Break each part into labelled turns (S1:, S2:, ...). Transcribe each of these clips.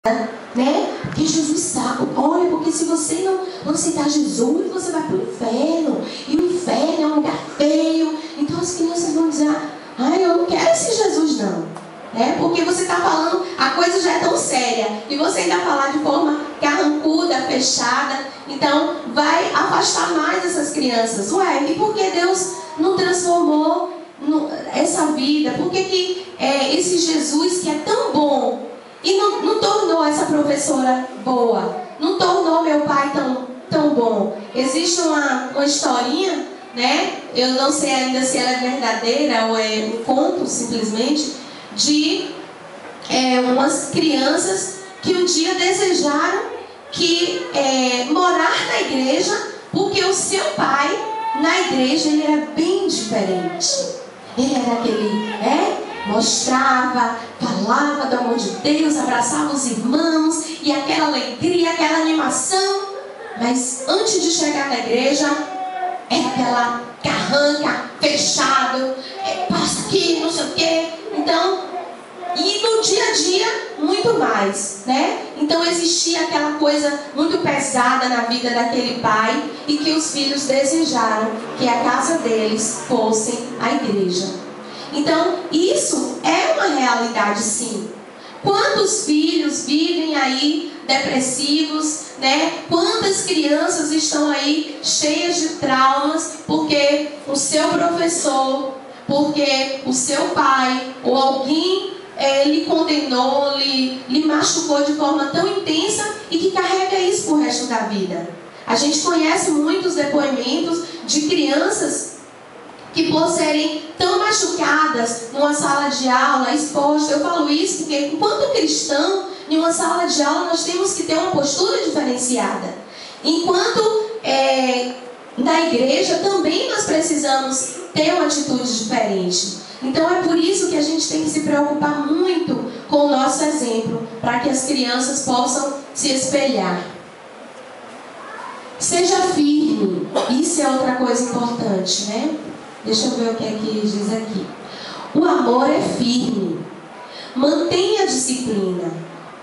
S1: né? Porque Jesus sabe, olha, porque se você não aceitar Jesus, você vai para o inferno, e o inferno é um lugar feio. Então as crianças vão dizer, eu não quero esse Jesus não, né? Porque você está falando, a coisa já é tão séria, e você ainda falar de forma carrancuda, fechada, então vai afastar mais essas crianças. Ué, e por que Deus não transformou essa vida? Por que esse Jesus que é tão bom e não tornou essa professora boa, não tornou meu pai tão bom? Existe uma historinha, né? Eu não sei ainda se ela é verdadeira ou é um conto simplesmente, de umas crianças que um dia desejaram morar na igreja, porque o seu pai na igreja ele era bem diferente. Ele era aquele, mostrava, falava do amor de Deus, abraçava os irmãos, e aquela alegria, aquela animação. Mas antes de chegar na igreja, era aquela carranca, fechado, passa aqui, não sei o quê. Então, e no dia a dia, muito mais, né? Então existia aquela coisa muito pesada na vida daquele pai, e que os filhos desejaram que a casa deles fosse a igreja. Então, isso é uma realidade, sim. Quantos filhos vivem aí depressivos, né? Quantas crianças estão aí cheias de traumas porque o seu professor, porque o seu pai ou alguém lhe condenou, lhe machucou de forma tão intensa, e que carrega isso pro resto da vida. A gente conhece muitos depoimentos de crianças que, por serem tão machucadas numa sala de aula, expostas. Eu falo isso porque, enquanto cristão, em uma sala de aula nós temos que ter uma postura diferenciada. Enquanto na igreja também nós precisamos ter uma atitude diferente. Então é por isso que a gente tem que se preocupar muito com o nosso exemplo, para que as crianças possam se espelhar. Seja firme. Isso é outra coisa importante, né? Deixa eu ver o que é que diz aqui. O amor é firme. Mantenha a disciplina.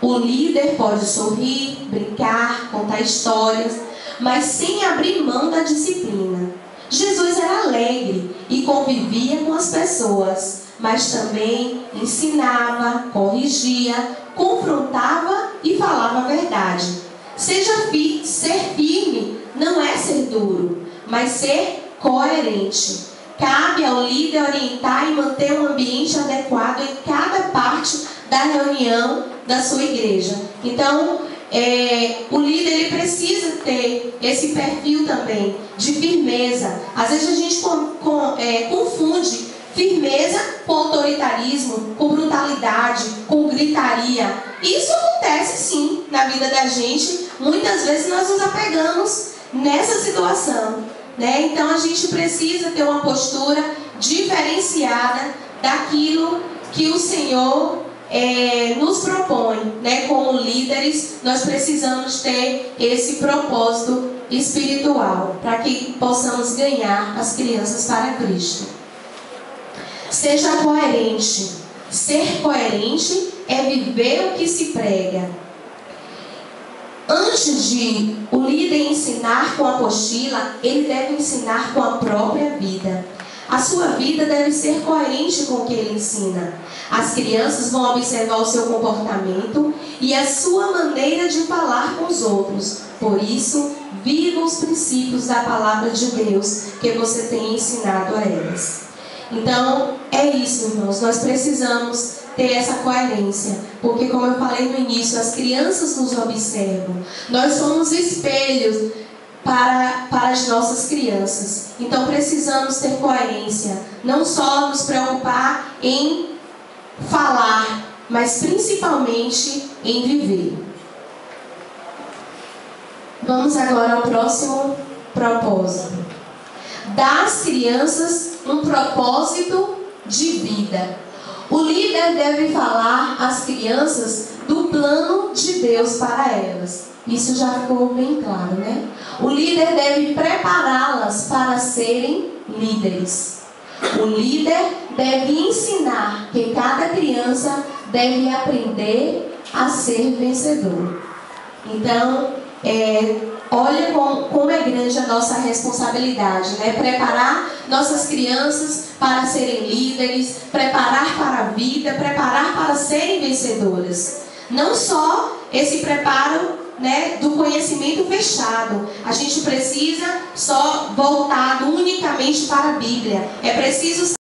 S1: O líder pode sorrir, brincar, contar histórias, mas sem abrir mão da disciplina. Jesus era alegre e convivia com as pessoas, mas também ensinava, corrigia, confrontava e falava a verdade. Ser firme não é ser duro, mas ser coerente. Cabe ao líder orientar e manter um ambiente adequado em cada parte da reunião da sua igreja. Então, o líder ele precisa ter esse perfil também de firmeza. Às vezes a gente confunde firmeza com autoritarismo, com brutalidade, com gritaria. Isso acontece sim na vida da gente. Muitas vezes nós nos apegamos nessa situação, né? Então a gente precisa ter uma postura diferenciada daquilo que o Senhor nos propõe, né? Como líderes, nós precisamos ter esse propósito espiritual para que possamos ganhar as crianças para Cristo. Seja coerente. Ser coerente é viver o que se prega. Antes de o líder ensinar com a apostila, ele deve ensinar com a própria vida. A sua vida deve ser coerente com o que ele ensina. As crianças vão observar o seu comportamento e a sua maneira de falar com os outros. Por isso, viva os princípios da palavra de Deus que você tem ensinado a elas. Então, é isso, irmãos. Nós precisamos ter essa coerência, porque, como eu falei no início, as crianças nos observam. Nós somos espelhos para as nossas crianças. Então precisamos ter coerência, não só nos preocupar em falar, mas principalmente em viver. Vamos agora ao próximo propósito. Dar às crianças um propósito de vida. O líder deve falar às crianças do plano de Deus para elas. Isso já ficou bem claro, né? O líder deve prepará-las para serem líderes. O líder deve ensinar que cada criança deve aprender a ser vencedor. Então, olha como é grande a nossa responsabilidade, né? Preparar nossas crianças para serem líderes, preparar para a vida, preparar para serem vencedoras. Não só esse preparo, né, do conhecimento fechado. A gente precisa só voltado unicamente para a Bíblia. É preciso